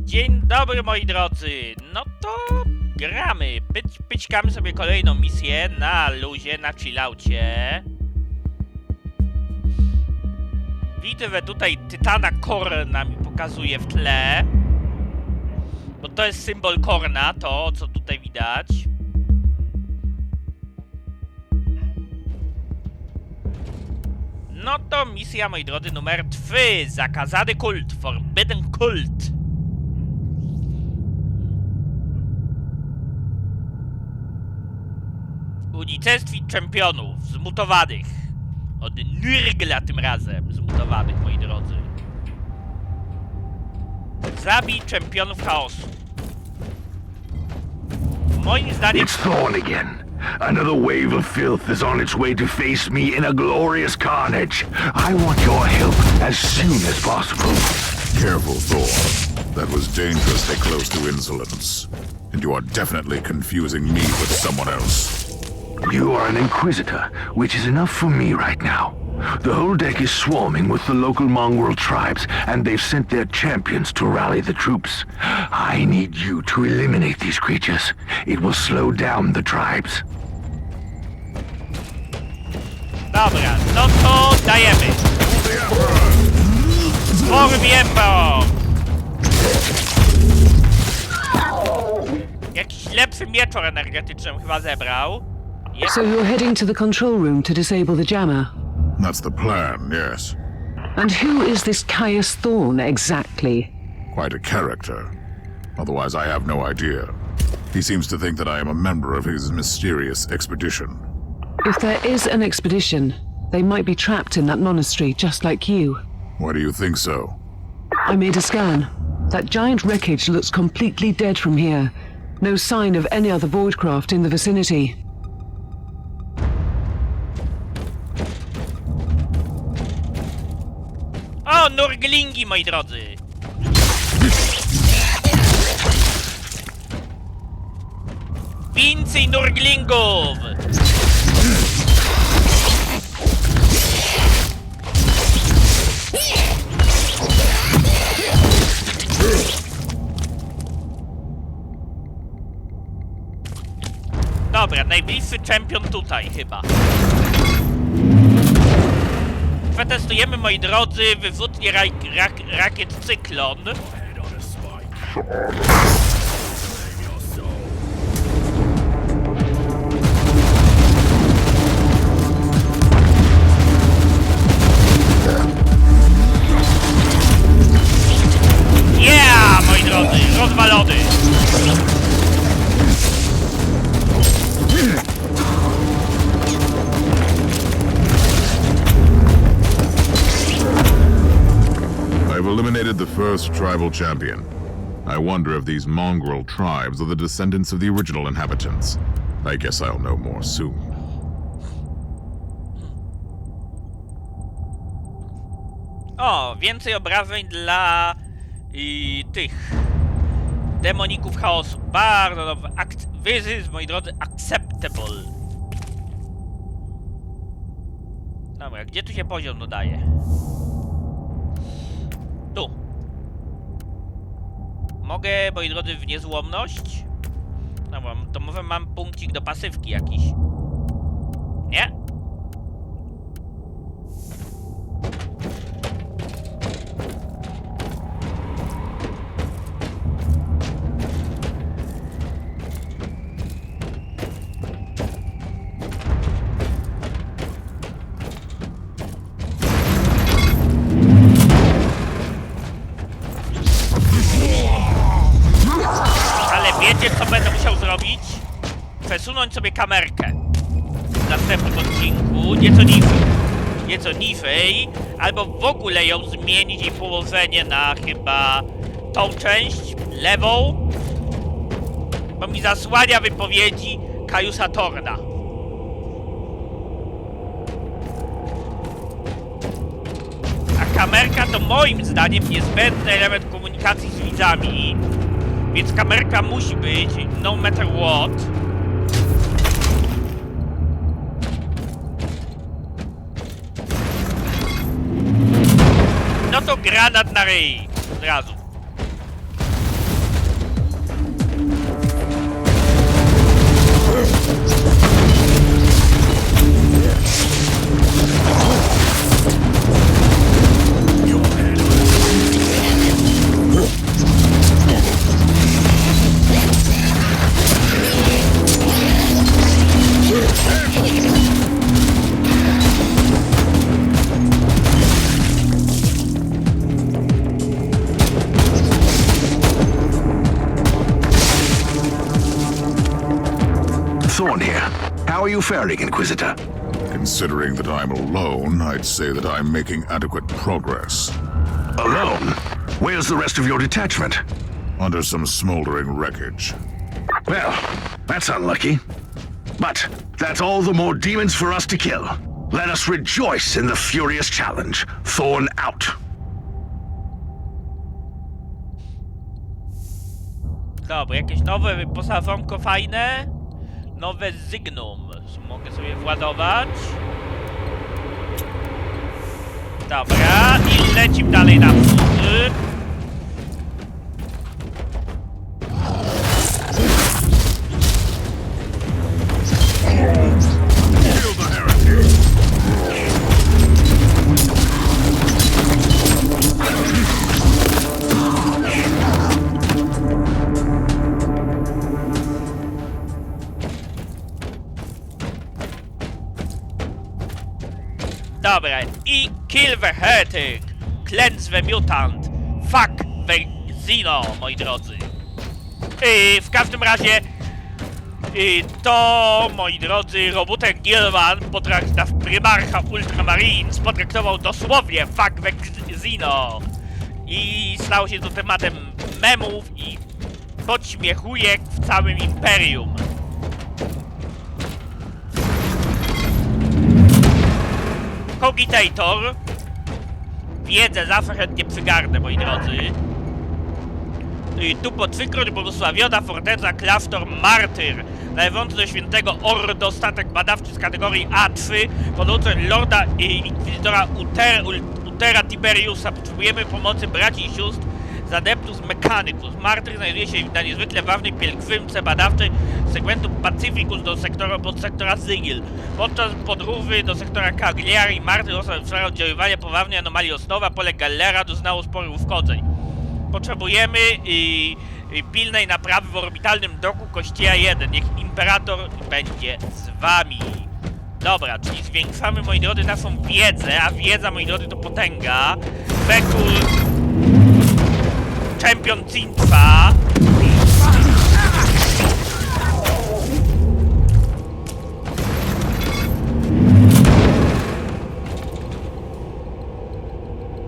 Dzień dobry, moi drodzy. No to gramy. Pyćkamy sobie kolejną misję na luzie, na chillaucie. Widzę, że tutaj Tytana Korna mi pokazuje w tle. Bo to jest symbol Korna, to co tutaj widać. No to misja, moi drodzy, numer 3. Zakazany kult. Forbidden Cult. Unicestwić czempionów zmutowanych. Od Nurgla tym razem zmutowanych, moi drodzy. Zabij czempionów chaosu. Moim zdaniem... It's Thorn again. Another wave of filth is on its way to face me in a glorious carnage. I want your help as soon as possible. Careful, Thor. That was dangerously close to insolence. And you are definitely confusing me with someone else. You are an Inquisitor, which is enough for me right now. The whole deck is swarming with the local mongrel tribes, and they've sent their champions to rally the troops. I need you to eliminate these creatures. It will slow down the tribes. Dobra, no to dajemy. Porwiembo! Jakiś lepszy mieczor energetyczny chyba zebrał. Yep. So you're heading to the control room to disable the jammer? That's the plan, yes. And who is this Caius Thorn exactly? Quite a character. Otherwise, I have no idea. He seems to think that I am a member of his mysterious expedition. If there is an expedition, they might be trapped in that monastery just like you. Why do you think so? I made a scan. That giant wreckage looks completely dead from here. No sign of any other voidcraft in the vicinity. O, nurglingi, moi drodzy! Więcej nurglingów! Dobra, najbliższy czempion tutaj chyba. Przetestujemy, moi drodzy, wyrzutnię rakiet Cyklon. Yeah, moi drodzy, rozwalony. I've eliminated the first tribal champion. I wonder if these mongrel tribes are the descendants of the original inhabitants. I guess I'll know more soon. O, więcej obrażeń dla tych demoników chaosu. Bardzo dobrze. This is, moi drodzy, acceptable. Dobra, gdzie tu się poziom dodaje? Tu. Mogę, moi drodzy, w niezłomność? Dobra, to może mam punkcik do pasywki jakiś. Nie? Wiecie, co będę musiał zrobić? Przesunąć sobie kamerkę w następnym odcinku, nieco niżej, albo w ogóle ją zmienić i położenie na chyba tą część, lewą, bo mi zasłania wypowiedzi Caiusa Thorna. A kamerka to moim zdaniem niezbędny element komunikacji z widzami. Więc kamerka musi być, no matter what. No to granat na ryj. Od razu. thorn here. How are you faring, Inquisitor? Considering that I'm alone, I'd say that I'm making adequate progress. Alone? Where's the rest of your detachment? Under some smoldering wreckage. Well, that's unlucky. But that's all the more demons for us to kill. Let us rejoice in the furious challenge. Thorn out. Dobra, jakieś nowe wyposażonko fajne. Nowe zygnum. Mogę sobie władować. Dobra, i lecimy dalej na wschód. Dobra, i kill the heretic, cleanse the mutant, fuck the Xeno, moi drodzy. W każdym razie, to, moi drodzy, Robutek Gilman, prymarcha Ultramarines, potraktował dosłownie fuck the Xeno i stał się to tematem memów i podśmiechujek w całym imperium. Cogitator. Wiedzę zawsze chętnie przygarnę, moi drodzy. Tu po trzykroć błogosławiona forteca klasztor Martyr, należący do świętego Ordo, statek badawczy z kategorii A3, pod okiem Lorda Inkwizytora Utera Tiberiusa. Potrzebujemy pomocy braci i sióstr z Adeptus Mechanicus. Martyr znajduje się na niezwykle ważnej pielgrzymce badawczej z segmentu Pacificus do podsektora Sigil. Podczas podróży do sektora Caligari Martyr został wczoraj oddziaływania poważnej anomalii osnowa, pole Gallera doznało sporych uszkodzeń. Potrzebujemy pilnej naprawy w orbitalnym doku Kościeła 1. Niech Imperator będzie z wami. Dobra, czyli zwiększamy, moi drodzy, naszą wiedzę, a wiedza, moi drodzy, to potęga. Bekul... Champion Cinfa.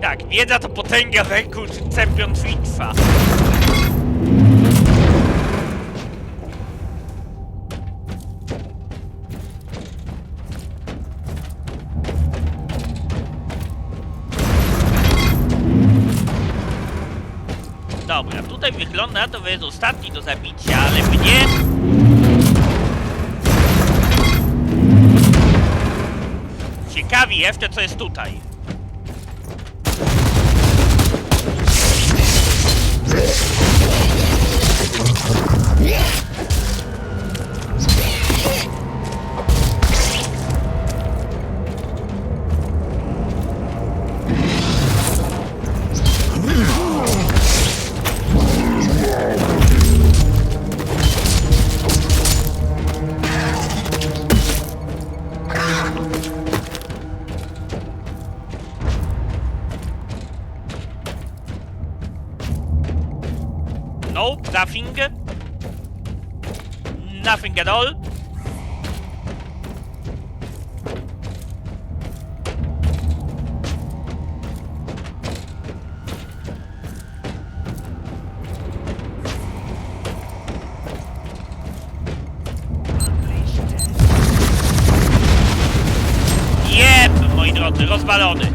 Tak, wiedza to potęga Bekul Champion Cinfa. Dobra, tutaj wygląda na to, że jest ostatni do zabicia, ale mnie... ciekawi jeszcze, co jest tutaj. Nope, nothing. Nothing at all. Jeb, moi drodzy, rozwalony.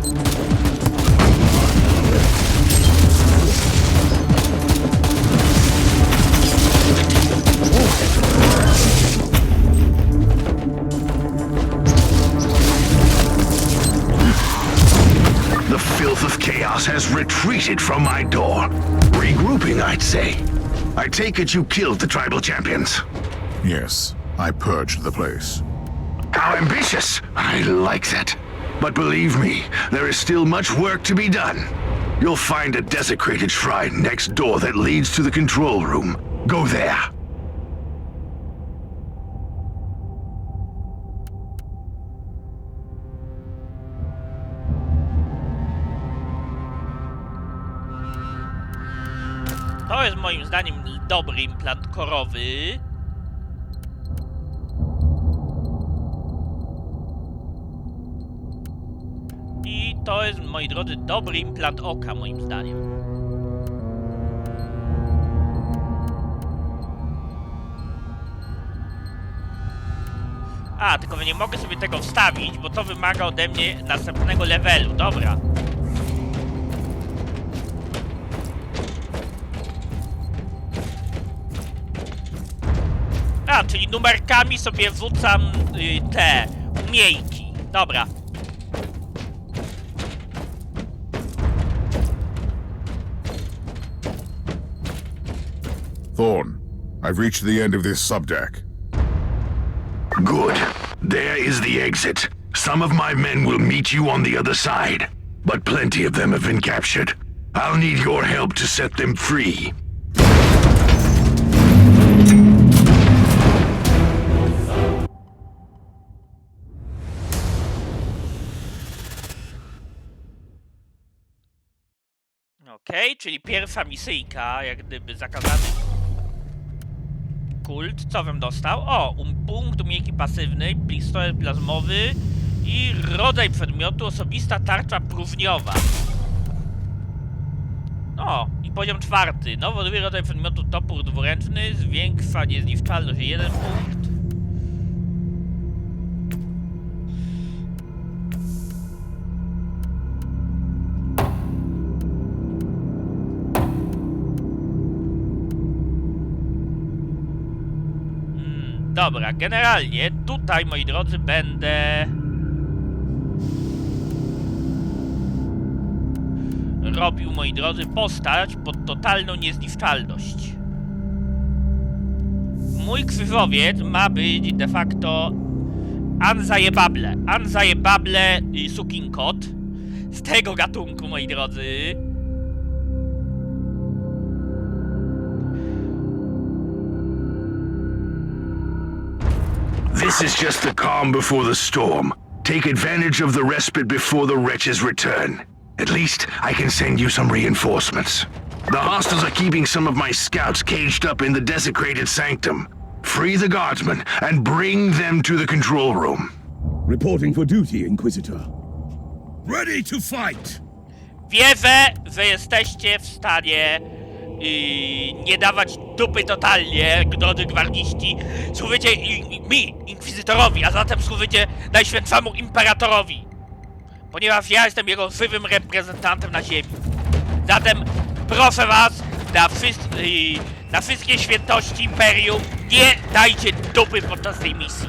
The filth of chaos has retreated from my door. Regrouping, I'd say. I take it you killed the tribal champions. Yes, I purged the place. How ambitious! I like that. But believe me, there is still much work to be done. You'll find a desecrated shrine next door that leads to the control room. Go there. To jest moim zdaniem dobry implant korowy. to jest, moi drodzy, dobry implant oka, moim zdaniem. A, tylko nie mogę sobie tego wstawić, bo to wymaga ode mnie następnego levelu. Dobra. A, czyli numerkami sobie wrzucam te umiejki. Dobra. Thorn, I've reached the end of this subdeck. Good. There is the exit. Some of my men will meet you on the other side, but plenty of them have been captured. I'll need your help to set them free. Okej, czyli pierwsza misyjka, jak gdyby zakazany kult. Co bym dostał? O, punkt umiejętności pasywnej, pistolet plazmowy i rodzaj przedmiotu, osobista tarcza próżniowa. O, i poziom 4. Nowy rodzaj przedmiotu, topór dwuręczny, zwiększa niezniszczalność o 1 punkt. Dobra, generalnie tutaj, moi drodzy, będę robił, moi drodzy, postać pod totalną niezniszczalność. Mój krzyżowiec ma być de facto Anzajebable sukinkot z tego gatunku, moi drodzy. This is just the calm before the storm. Take advantage of the respite before the wretches return. At least I can send you some reinforcements. The hostiles are keeping some of my scouts caged up in the desecrated sanctum. Free the guardsmen and bring them to the control room. Reporting for duty, Inquisitor. Ready to fight! Wierzę, że jesteście w stanie nie dawać dupy totalnie, drodzy gwardziści. Służycie mi, Inkwizitorowi, a zatem służycie Najświętszemu Imperatorowi. Ponieważ ja jestem jego żywym reprezentantem na ziemi. Zatem proszę was, na wszystkie świętości Imperium, nie dajcie dupy podczas tej misji.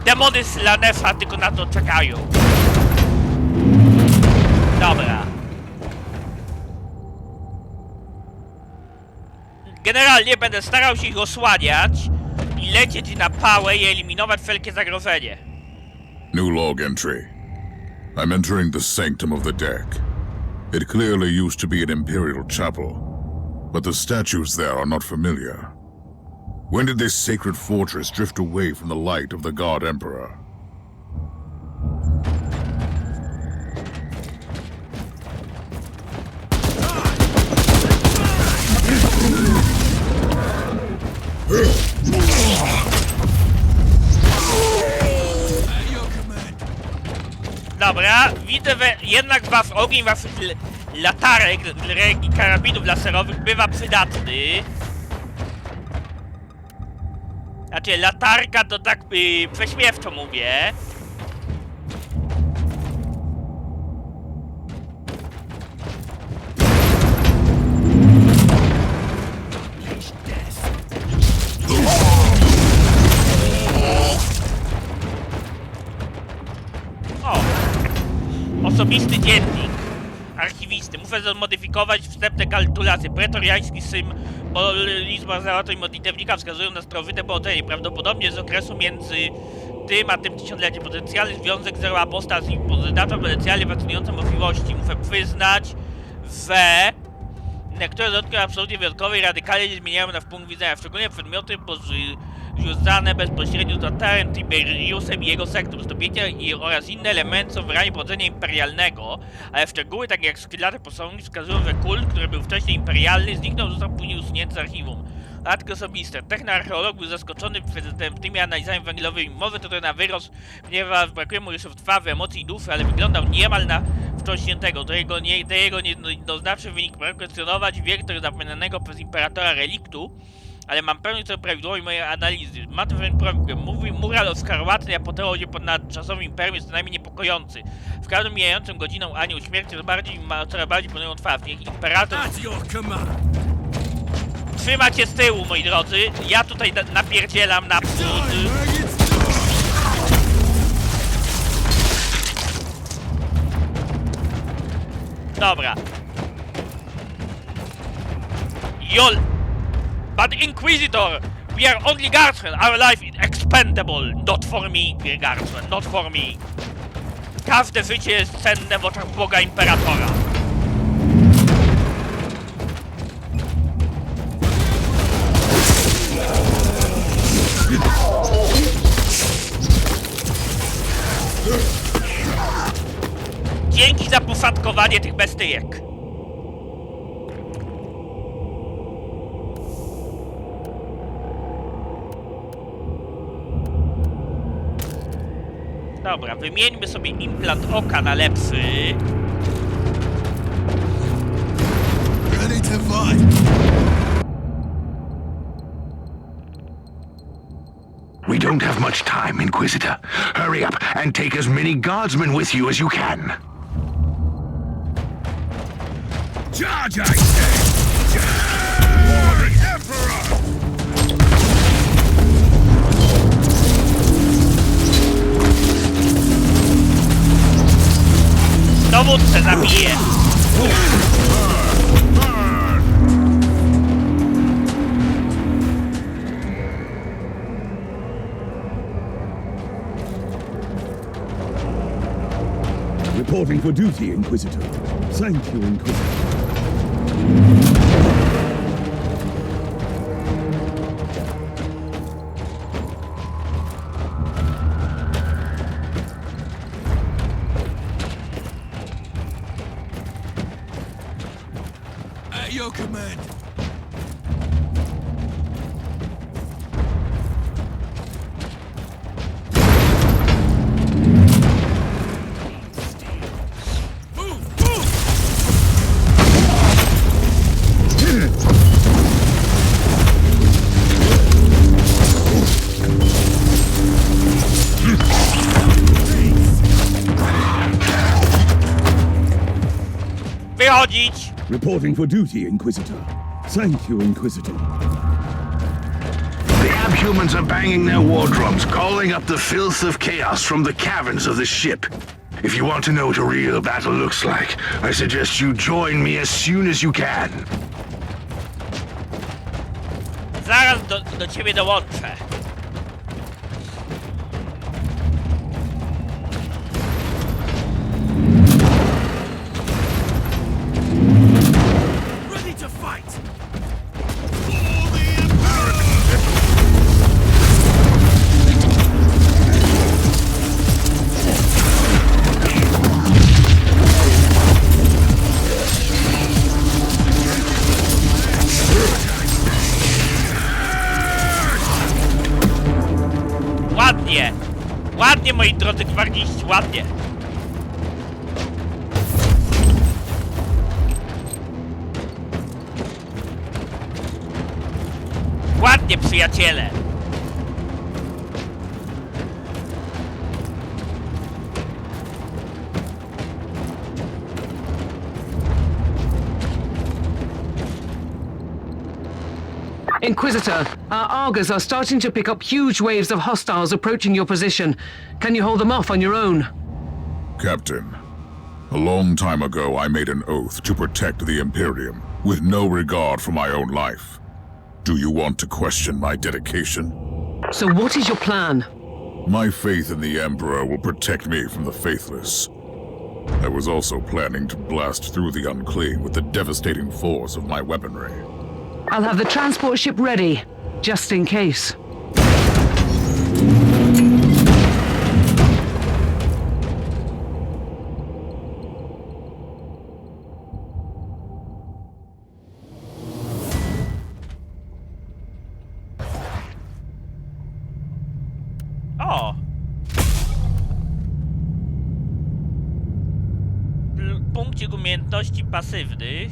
Demony z Lanefa tylko na to czekają. Dobra. Generalnie będę starał się ich osłaniać i lecieć na pałę i eliminować wszelkie zagrożenie. New log entry. I'm entering the sanctum of the deck. It clearly used to be an imperial chapel, but the statues there are not familiar. When did this sacred fortress drift away from the light of the God Emperor? Dobra, widzę, że jednak ogień waszych latarek i karabinów laserowych bywa przydatny. Znaczy, latarka to tak prześmiewczo mówię. Osobisty dziennik archiwisty. Muszę zmodyfikować wstępne kalkulacje. Pretoriański symbolizm i modlitewnika wskazują na starożytne pochodzenie. Prawdopodobnie z okresu między tym a tym tysiącleciem. Potencjalny związek zero apostacji pozytacza potencjalnie fascynujące możliwości. Muszę przyznać, że niektóre dodatki absolutnie wyjątkowe i radykalnie nie zmieniają na punkt widzenia. Szczególnie przedmioty związane bezpośrednio z Latarem, Tiberiusem i jego sektą, stopienia oraz inne elementy są wyraźnie pochodzenia imperialnego, ale szczegóły takie jak skrzydlate posągi wskazują, że kult, który był wcześniej imperialny, zniknął, został później usunięty z archiwum. Atki osobiste. Technoarcheolog był zaskoczony przedstępnymi analizami węglowymi. Mowy to na wyrost, ponieważ brakuje mu jeszcze wtrwawy emocji i duszy, ale wyglądał niemal na wstrząśniętego. To jego niejednoznaczny wynik. Próbuję kwestionować wiek tego zapomnianego przez imperatora reliktu, ale mam pewność co do prawidłowości mojej analizy. Ma to pewien problem. Mówi mural o skarłatnej apoteozie pod nadczasowym imperium jest co najmniej niepokojący. W każdym mijającym godziną anioł śmierci coraz bardziej ponują twarz. Niech imperator... Trzymacie z tyłu, moi drodzy. Ja tutaj napierdzielam na pół. Dobra. Jol! But Inquisitor! We are only guardsmen! Our life is expendable! Not for me, dear guardsmen, not for me! Każde życie jest cenne w oczach Boga Imperatora. Dzięki za posadkowanie tych bestyjek. Dobra, wymieńmy sobie implant oka na lepszy. Ready to fight. We don't have much time, Inquisitor. Hurry up and take as many guardsmen with you as you can. Charge, I say! For the Emperor! Dowódcę zabiję! Reporting for duty, Inquisitor. Thank you, Inquisitor. At your command. Wychodzić! Reporting for duty, Inquisitor. Thank you, Inquisitor. The abhumans are banging their war drums, calling up the filth of chaos from the caverns of the ship. If you want to know what a real battle looks like, I suggest you join me as soon as you can. Zaraz do ciebie dołączę. Ready to fight! Ładnie! Ładnie, moi drodzy gwardziści, ładnie! Ładnie, przyjaciele! Inquisitor, our Argos are starting to pick up huge waves of hostiles approaching your position. Can you hold them off on your own? Captain, a long time ago I made an oath to protect the Imperium, with no regard for my own life. Do you want to question my dedication? So what is your plan? My faith in the Emperor will protect me from the faithless. I was also planning to blast through the unclean with the devastating force of my weaponry. I'll have the transport ship ready, just in case. umiejętności pasywnych.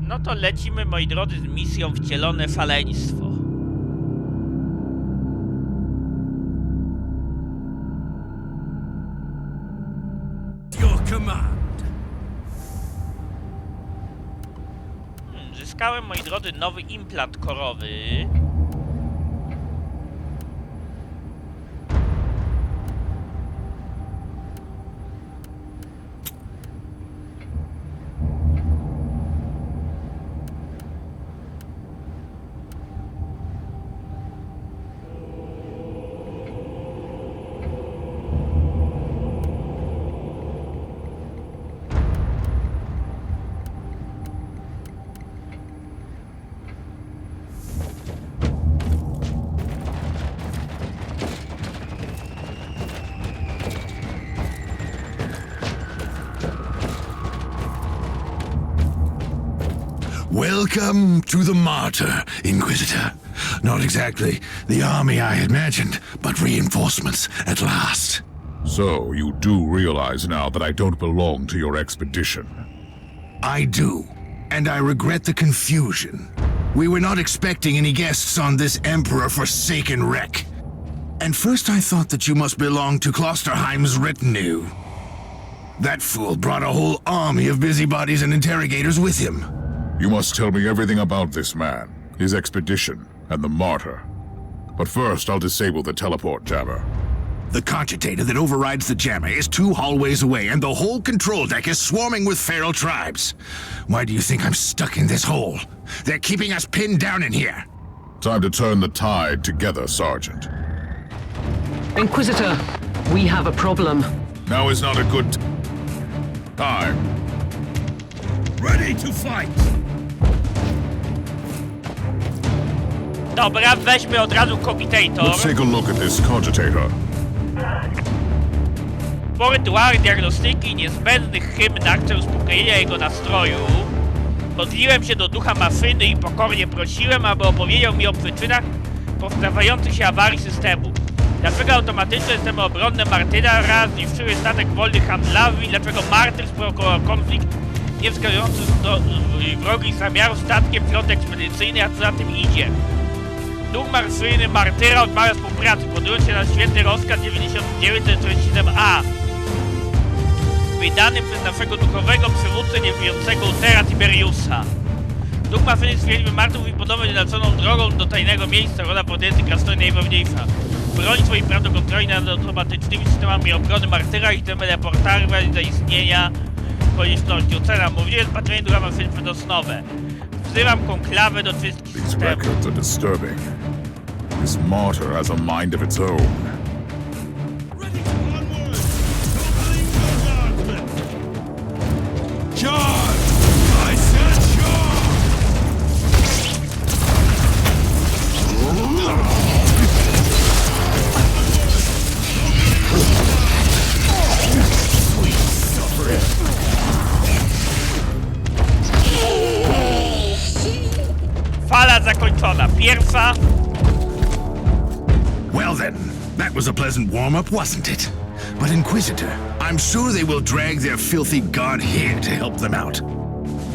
No to lecimy, moi drodzy, z misją Wcielone Faleństwo. Your command. Zyskałem, moi drodzy, nowy implant korowy. Welcome to the Martyr, Inquisitor. Not exactly the army I imagined, but reinforcements at last. So, you do realize now that I don't belong to your expedition. I do, and I regret the confusion. We were not expecting any guests on this Emperor-forsaken wreck. And first I thought that you must belong to Klosterheim's retinue. That fool brought a whole army of busybodies and interrogators with him. You must tell me everything about this man, his expedition, and the Martyr. But first, I'll disable the teleport jammer. The cogitator that overrides the jammer is 2 hallways away, and the whole control deck is swarming with feral tribes. Why do you think I'm stuck in this hole? They're keeping us pinned down in here. Time to turn the tide together, Sergeant. Inquisitor, we have a problem. Now is not a good time. Ready to fight. Dobra, weźmy od razu Cogitator. Let's take a look at this cogitator. Po rytuałach diagnostyki i niezbędnych hymnach w celu uspokojenia jego nastroju modliłem się do ducha maszyny i pokornie prosiłem, aby opowiedział mi o przyczynach powstawających się awarii systemu. Dlaczego automatyczne systemy obronne Martyra zniszczyły statek wolny handlarzy i dlaczego Martyr sprowokował konflikt nie wskazujący do wrogich zamiarów statkiem floty ekspedycyjnej, a co za tym idzie. Duch maszyny Martyra odmawia współpracy, powodując się na święty rozkaz 9947A wydany przez naszego duchowego przywódcę nieżyjącego Utera Tiberiusa. Duch maszyny stwierdził, że Martyr mówi podobnie naconą drogą do tajnego miejsca, rola potędzy krasnolud najważniejsza. Broń swojej prawdokontroli nad automatycznymi systemami obrony Martyra i chcemy teleportować zaistnienia konieczności. Ocena mówię, patrzenie ducha maszyny przedosnowe. Wzywam konklawę do czystki These systemu. records are disturbing. This Martyr has a mind of its own. Ready to onward. Opening the charge! I said charge! Fala zakończona. Pierwsza. Well then, that was a pleasant warm-up, wasn't it? But Inquisitor, I'm sure they will drag their filthy god here to help them out.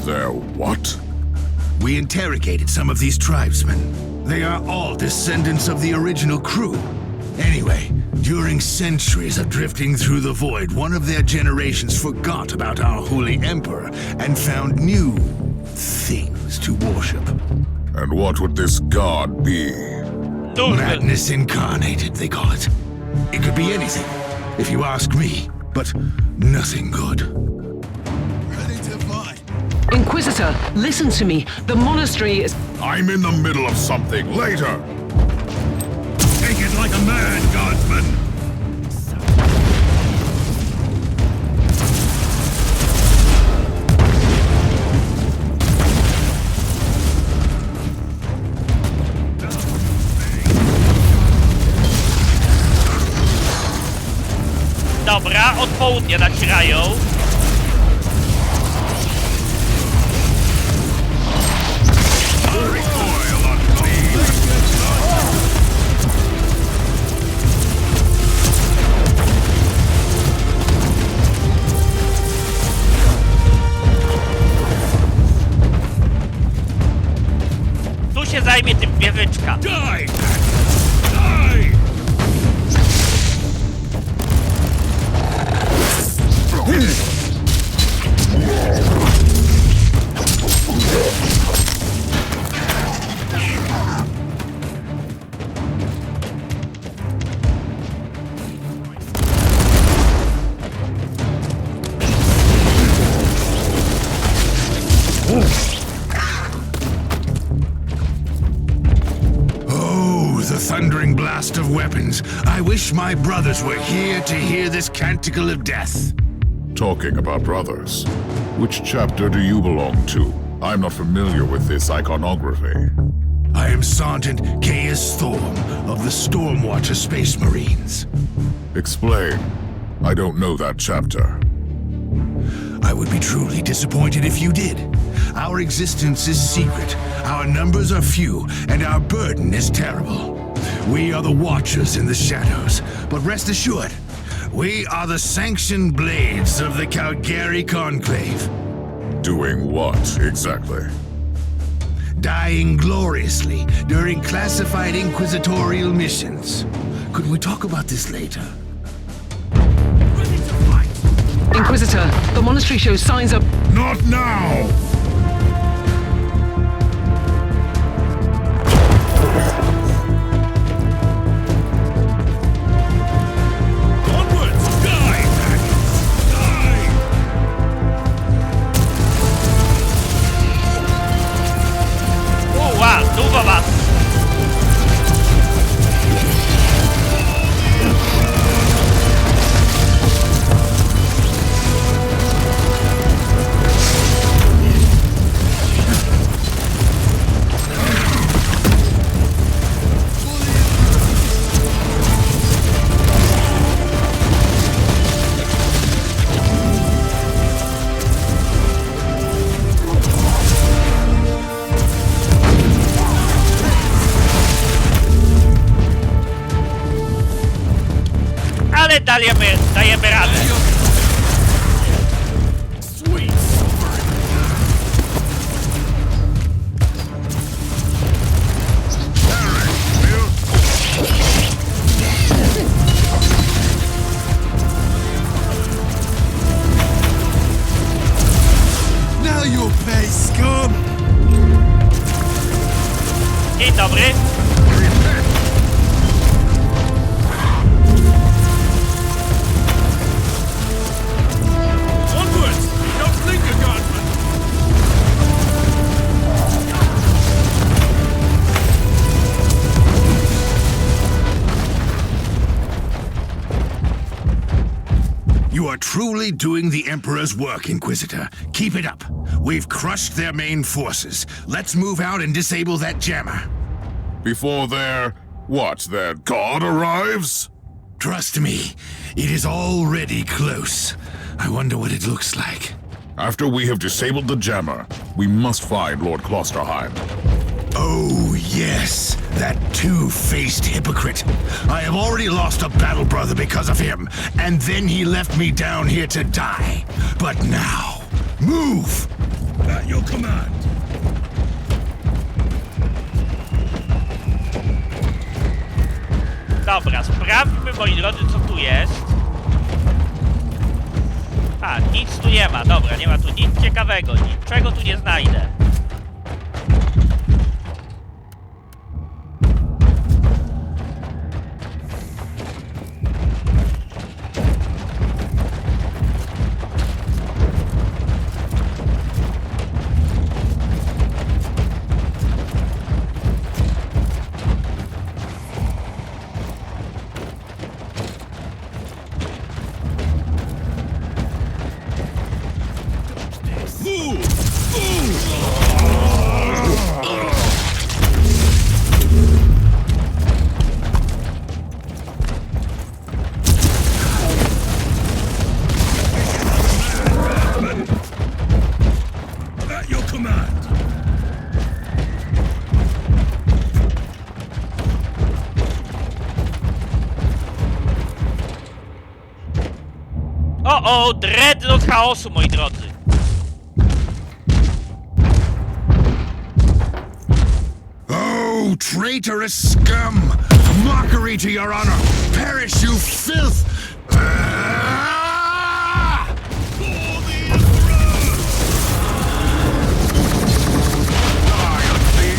Their what? We interrogated some of these tribesmen. They are all descendants of the original crew. Anyway, during centuries of drifting through the void, one of their generations forgot about our holy emperor and found new things to worship. And what would this god be? Duży. Madness incarnated, they call it. It could be anything, if you ask me, but nothing good. Ready to fight. Inquisitor, listen to me. The monastery is... I'm in the middle of something. Later! Take it like a man, guardsman. Dobra, od południa nacierają. Tu się zajmie tym wieżyczka. Die! Die! The thundering blast of weapons. I wish my brothers were here to hear this canticle of death. Talking about brothers, which chapter do you belong to? I'm not familiar with this iconography. I am Sergeant Caius Thorm of the Stormwatcher Space Marines. Explain. I don't know that chapter. I would be truly disappointed if you did. Our existence is secret, our numbers are few, and our burden is terrible. We are the Watchers in the shadows, but rest assured, we are the sanctioned blades of the Caligari Conclave. Doing what, exactly? Dying gloriously during classified inquisitorial missions. Could we talk about this later? Ready to fight! Inquisitor, the monastery shows signs of... Not now! Onwards! Die! Die! Uła, dużo was! Ale dajemy radę. Sweet! Now you'll pay, scum! Dzień dobry. Onwards! Don't linger, Guardsman! You are truly doing the Emperor's work, Inquisitor. Keep it up. We've crushed their main forces. Let's move out and disable that jammer. Before their god arrives? Trust me, it is already close. I wonder what it looks like. After we have disabled the jammer, we must find Lord Klosterheim. Oh, yes, that two-faced hypocrite. I have already lost a battle brother because of him, and then he left me down here to die. But now, move! At your command! Dobra, sprawdźmy, moi drodzy, co tu jest. A, nic tu nie ma, dobra, nie ma tu nic ciekawego, niczego tu nie znajdę. Move! Move! O, dreadnought chaosu, moi drodzy. Oh, traitorous scum! Mockery to your honor! Perish, you filth! For the Emperor! Die, unclean!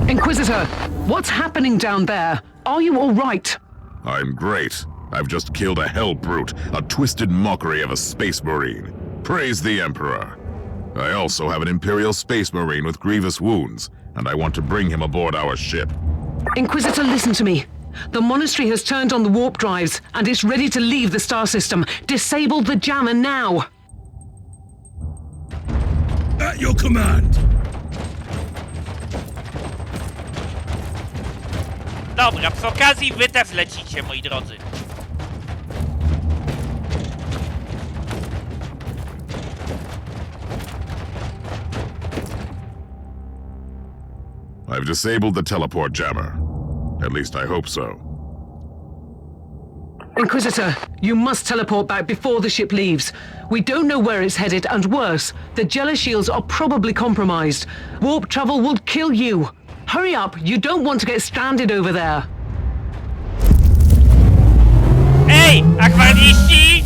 Inquisitor, what's happening down there? Are you all right? I'm great. I've just killed a hell brute, a twisted mockery of a space marine. Praise the Emperor. I also have an Imperial space marine with grievous wounds, and I want to bring him aboard our ship. Inquisitor, listen to me. The monastery has turned on the warp drives, and it's ready to leave the star system. Disable the jammer now! At your command. Dobra, przy okazji wy też lecicie, moi drodzy. I've disabled the teleport jammer. At least I hope so. Inquisitor, you must teleport back before the ship leaves. We don't know where it's headed, and worse, the Jella shields are probably compromised. Warp travel will kill you. Hurry up, you don't want to get stranded over there. Ej, akwarniści!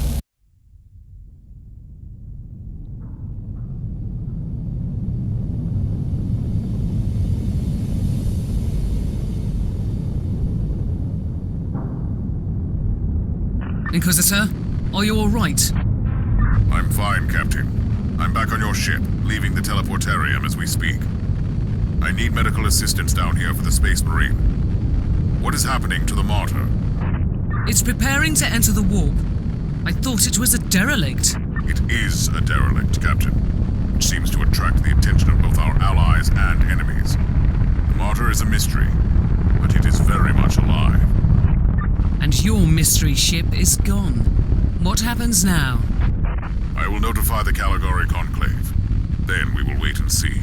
Inquisitor, are you all right? I'm fine, Captain. I'm back on your ship, leaving the teleportarium as we speak. I need medical assistance down here for the Space Marine. What is happening to the Martyr? It's preparing to enter the warp. I thought it was a derelict. It is a derelict, Captain, which seems to attract the attention of both our allies and enemies. The Martyr is a mystery, but it is very much alive. And your mystery ship is gone. What happens now? I will notify the Caligari Conclave. Then we will wait and see.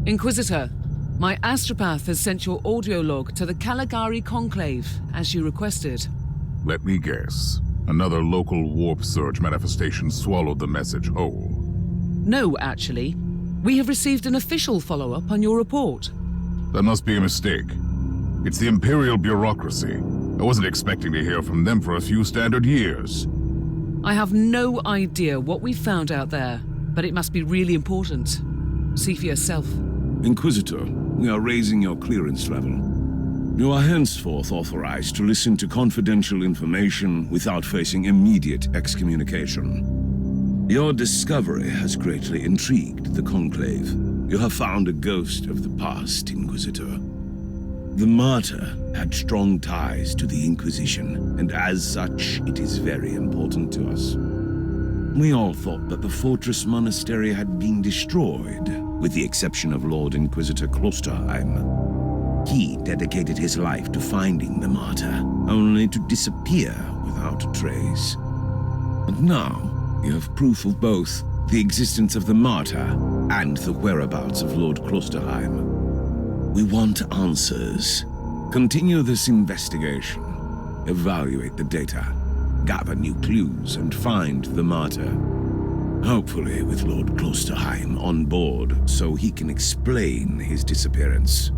Inquisitor, my astropath has sent your audio log to the Caligari Conclave, as you requested. Let me guess. Another local warp surge manifestation swallowed the message whole. No, actually. We have received an official follow-up on your report. That must be a mistake. It's the Imperial bureaucracy. I wasn't expecting to hear from them for a few standard years. I have no idea what we found out there, but it must be really important. See for yourself. Inquisitor, we are raising your clearance level. You are henceforth authorized to listen to confidential information without facing immediate excommunication. Your discovery has greatly intrigued the Conclave. You have found a ghost of the past, Inquisitor. The Martyr had strong ties to the Inquisition, and as such, it is very important to us. We all thought that the fortress monastery had been destroyed, with the exception of Lord Inquisitor Klosterheim. He dedicated his life to finding the Martyr, only to disappear without a trace. But now, you have proof of both the existence of the Martyr and the whereabouts of Lord Klosterheim. We want answers. Continue this investigation. Evaluate the data. Gather new clues and find the Martyr. Hopefully with Lord Klosterheim on board so he can explain his disappearance.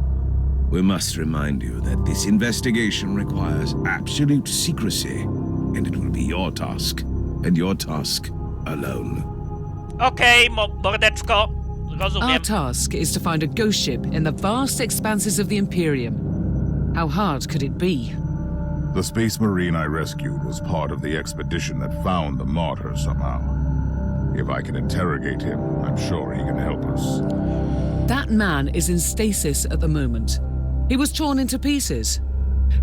We must remind you that this investigation requires absolute secrecy, and it will be your task, and your task alone. Okej, mordeczko. Our Rozumiem. task is to find a ghost ship in the vast expanses of the Imperium. How hard could it be? The Space Marine I rescued was part of the expedition that found the Martyr somehow. If I can interrogate him, I'm sure he can help us. That man is in stasis at the moment. He was torn into pieces.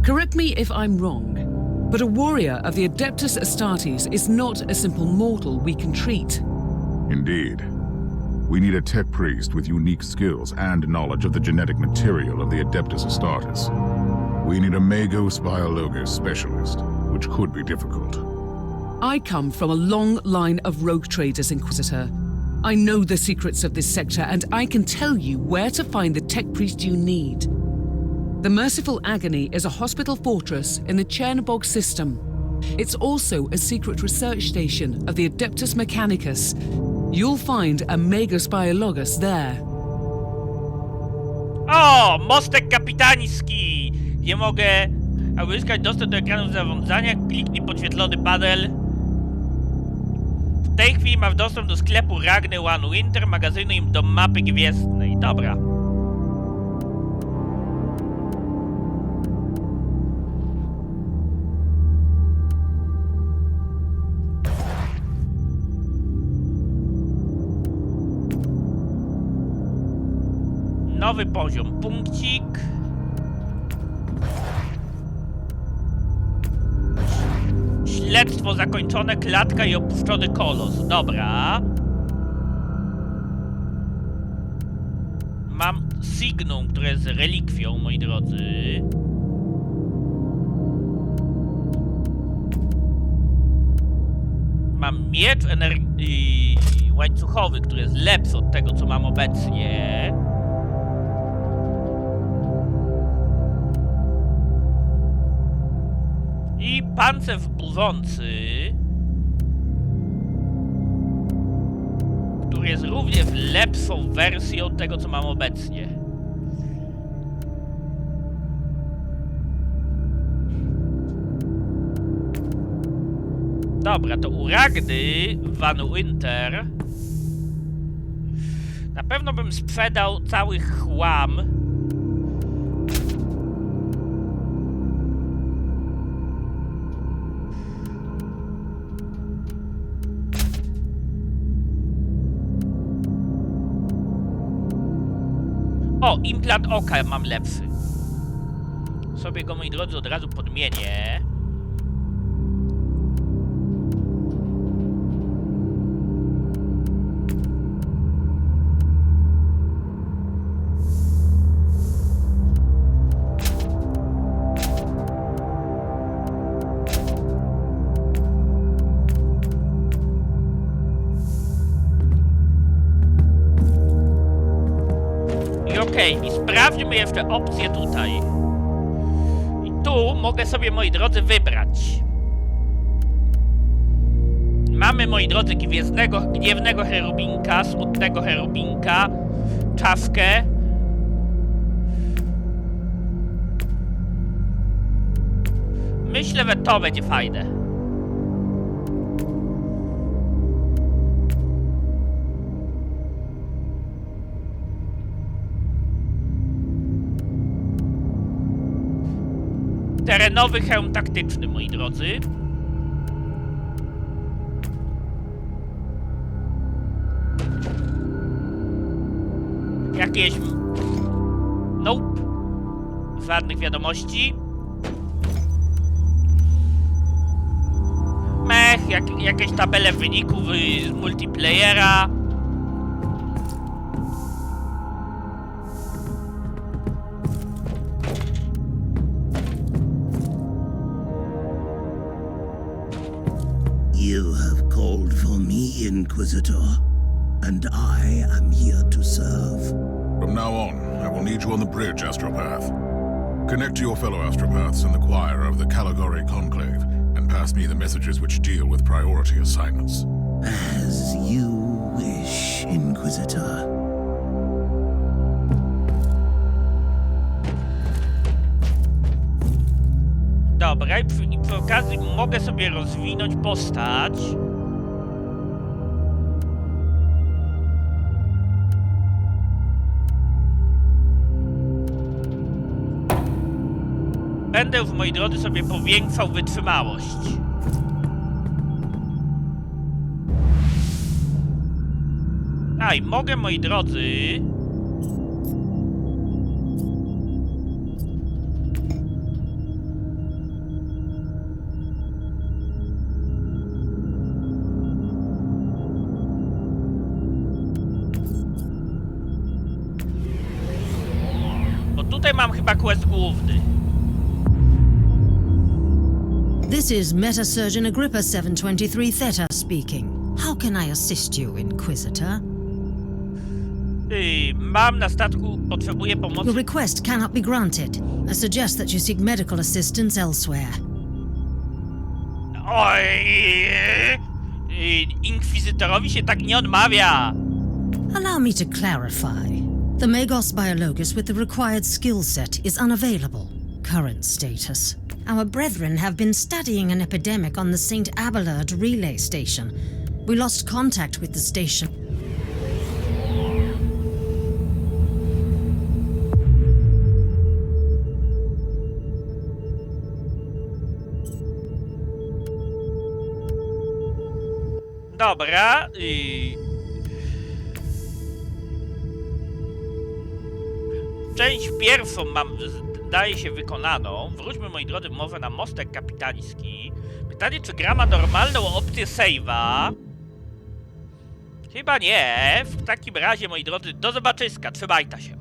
Correct me if I'm wrong, but a warrior of the Adeptus Astartes is not a simple mortal we can treat. Indeed. We need a tech priest with unique skills and knowledge of the genetic material of the Adeptus Astartes. We need a Magos Biologos specialist, which could be difficult. I come from a long line of rogue traders, Inquisitor. I know the secrets of this sector, and I can tell you where to find the tech priest you need. The Merciful Agony is a hospital fortress in the Chernobog system. It's also a secret research station of the Adeptus Mechanicus. You'll find a Magos Biologos there. O! Mostek kapitański! Nie mogę uzyskać dostęp do ekranu zarządzania. Kliknij podświetlony panel. W tej chwili masz dostęp do sklepu Ragny One Winter, magazynu i do mapy gwiezdnej. Dobra. Nowy poziom, punkcik. Śledztwo zakończone, klatka i opuszczony kolos. Dobra. Mam Signum, które jest relikwią, moi drodzy. Mam miecz łańcuchowy, który jest lepszy od tego, co mam obecnie. I pancerz burzący, który jest również lepszą wersją tego, co mam obecnie. Dobra, to u Ragny Van Winter na pewno bym sprzedał cały chłam. O, implant oka mam lepszy. Sobie go, moi drodzy, od razu podmienię. I sprawdźmy jeszcze opcję tutaj. I tu mogę sobie, moi drodzy, wybrać. Mamy, moi drodzy, gniewnego cherubinka, smutnego cherubinka, czaszkę. Myślę, że to będzie fajne. Terenowy hełm taktyczny, moi drodzy. Jakieś... Nope. Żadnych wiadomości. Mech, jakieś tabele wyników z multiplayera. You have called for me, Inquisitor, and I am here to serve. From now on, I will need you on the bridge, Astropath. Connect to your fellow Astropaths in the choir of the Caligari Conclave, and pass me the messages which deal with priority assignments. As you wish, Inquisitor. Dobra, i przy okazji mogę sobie rozwinąć postać. będę już, moi drodzy, sobie powiększał wytrzymałość. A i mogę, moi drodzy... Bo tutaj mam chyba quest główny. This is Meta Surgeon Agrippa 723 Theta speaking. How can I assist you, Inquisitor? Mam na statku, potrzebuję pomocy. Your request cannot be granted. I suggest that you seek medical assistance elsewhere. Oj! Inkwizitorowi się tak nie odmawia. Allow me to clarify. The Magos Biologus with the required skill set is unavailable. Current status. Our brethren have been studying an epidemic on the St. Abelard relay station. We lost contact with the station. Dobra. Część pierwszą mam, zdaje się, wykonaną. Wróćmy, moi drodzy, mowę na mostek kapitański. Pytanie, czy gra ma normalną opcję save'a? Chyba nie. W takim razie, moi drodzy, do zobaczyska. Trzymajcie się.